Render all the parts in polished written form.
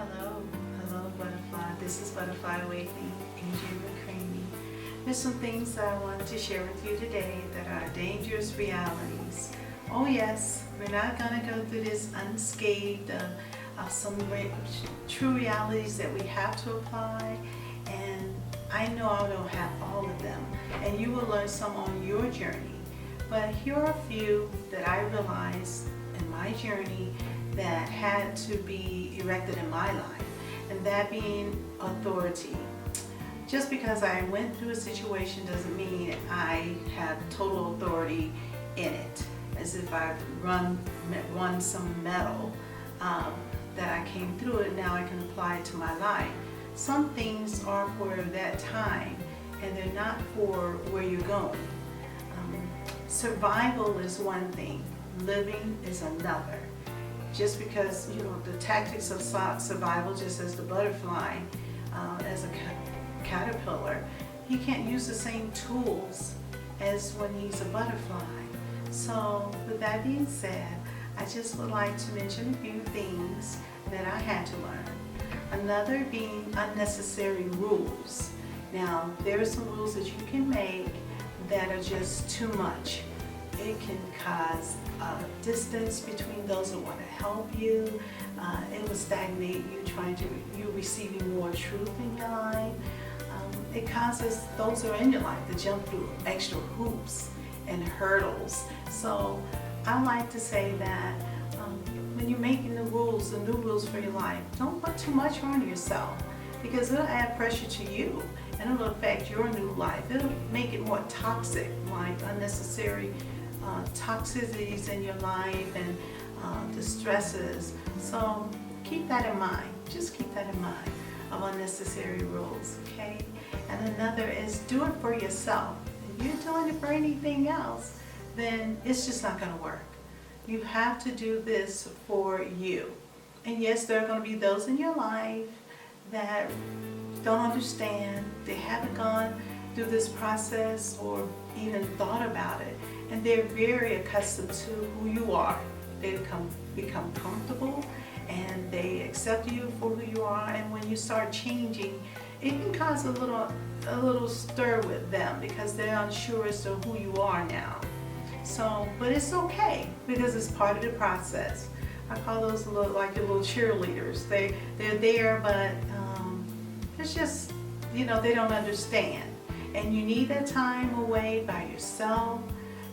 Hello, hello Butterfly. This is Butterfly Awakening, AJ McCreamy. There's some things that I want to share with you today that are dangerous realities. Oh yes, we're not going to go through this unscathed of some true realities that we have to apply, and I know I don't have all of them, and you will learn some on your journey. But here are a few that I realized in my journey that had to be erected in my life, and that being authority. Just because I went through a situation doesn't mean I have total authority in it, as if I've won some medal that I came through it, now I can apply it to my life. Some things are for that time and they're not for where you're going. Survival is one thing, living is another. Just because, the tactics of survival, just as the butterfly, as a caterpillar, he can't use the same tools as when he's a butterfly. So with that being said, I just would like to mention a few things that I had to learn. Another being unnecessary rules. Now, there are some rules that you can make that are just too much. It can cause a distance between those that want to help you. It will stagnate you receiving more truth in your life. It causes those that are in your life to jump through extra hoops and hurdles. So I like to say that when you're making the new rules for your life, don't put too much on yourself, because it'll add pressure to you and it'll affect your new life. It'll make it more toxic, like unnecessary toxicities in your life and the stresses. So keep that in mind. Just keep that in mind of unnecessary rules, okay? And another is do it for yourself. If you're doing it for anything else, then it's just not going to work. You have to do this for you. And yes, there are going to be those in your life that don't understand. They haven't gone through this process or even thought about it. And they're very accustomed to who you are. They become comfortable and they accept you for who you are. And when you start changing, it can cause a little stir with them because they're unsure as to who you are now. So, but it's okay because it's part of the process. I call those like your little cheerleaders. They're there, but it's just, they don't understand. And you need that time away by yourself.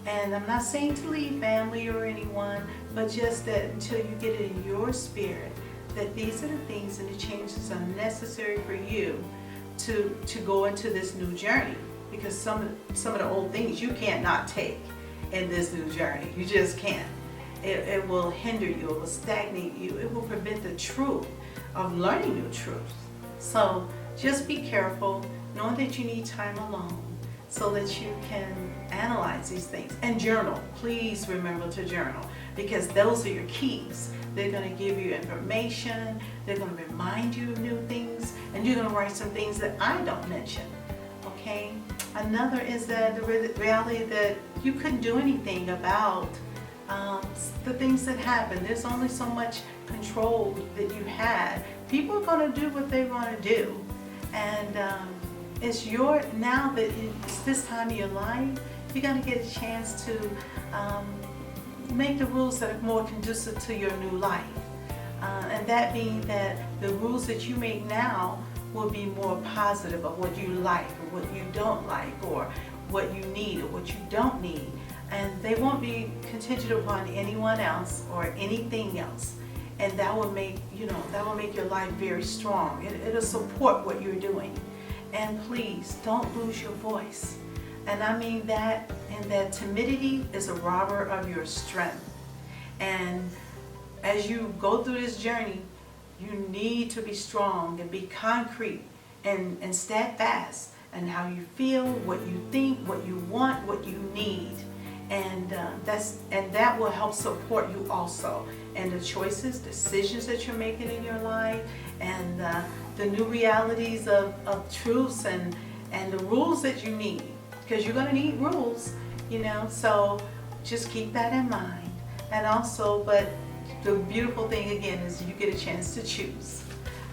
And I'm not saying to leave family or anyone, but just that until you get it in your spirit that these are the things and the changes are necessary for you to go into this new journey. Because some of the old things you can't not take in this new journey. You just can't. It will hinder you. It will stagnate you. It will prevent the truth of learning new truths. So just be careful, knowing that you need time alone so that you can analyze these things. And journal. Please remember to journal, because those are your keys. They're going to give you information. They're going to remind you of new things. And you're going to write some things that I don't mention. Okay? Another is that the reality that you couldn't do anything about the things that happen. There's only so much control that you had. People are going to do what they want to do. And now that it's this time of your life, you're going to get a chance to make the rules that are more conducive to your new life. And that being that the rules that you make now will be more positive of what you like or what you don't like, or what you need or what you don't need. And they won't be contingent upon anyone else or anything else. And that will make, your life very strong. It'll support what you're doing. And please don't lose your voice. And I mean that, and that timidity is a robber of your strength. And as you go through this journey, you need to be strong and be concrete and steadfast in how you feel, what you think, what you want, what you need. And that will help support you also. And the choices, decisions that you're making in your life, and the new realities of truths and the rules that you need. Because you're going to need rules, so just keep that in mind. And also, but the beautiful thing again is you get a chance to choose.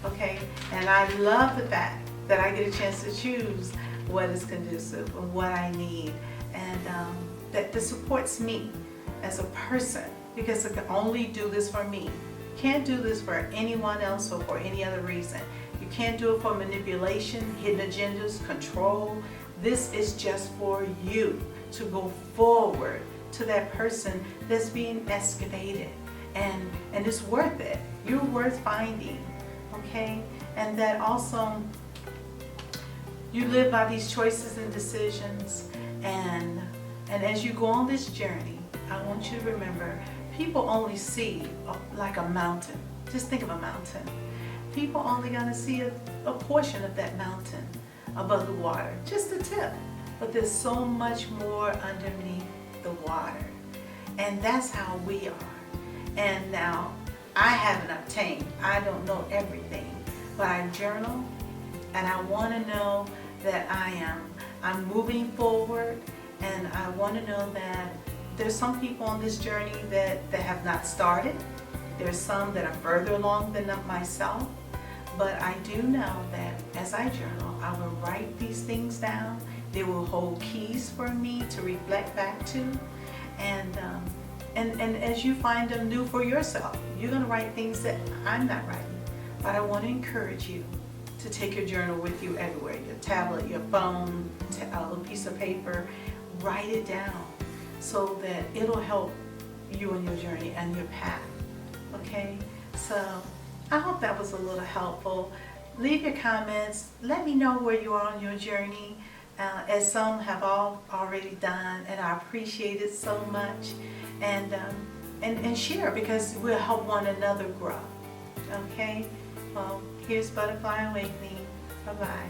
okay? And I love the fact that I get a chance to choose what is conducive and what I need, and that this supports me as a person, because I can only do this for me. Can't do this for anyone else or for any other reason. You can't do it for manipulation, hidden agendas, control. This is just for you to go forward to that person that's being excavated, and it's worth it. You're worth finding, okay? And that also you live by these choices and decisions, and as you go on this journey, I want you to remember, people only see like a mountain. Just think of a mountain. People only gonna see a portion of that mountain above the water, just the tip. But there's so much more underneath the water. And that's how we are. And now, I haven't obtained, I don't know everything, but I journal, and I wanna know that I'm moving forward, and I wanna know that there's some people on this journey that have not started. There's some that are further along than myself. But I do know that as I journal, I will write these things down. They will hold keys for me to reflect back to. And as you find them new for yourself, you're going to write things that I'm not writing. But I want to encourage you to take your journal with you everywhere. Your tablet, your phone, a little piece of paper. Write it down so that it'll help you in your journey and your path. Okay? So I hope that was a little helpful. Leave your comments. Let me know where you are on your journey, as some have already done, and I appreciate it so much. And share, because we'll help one another grow. Okay? Well, here's Butterfly Awakening. Bye-bye.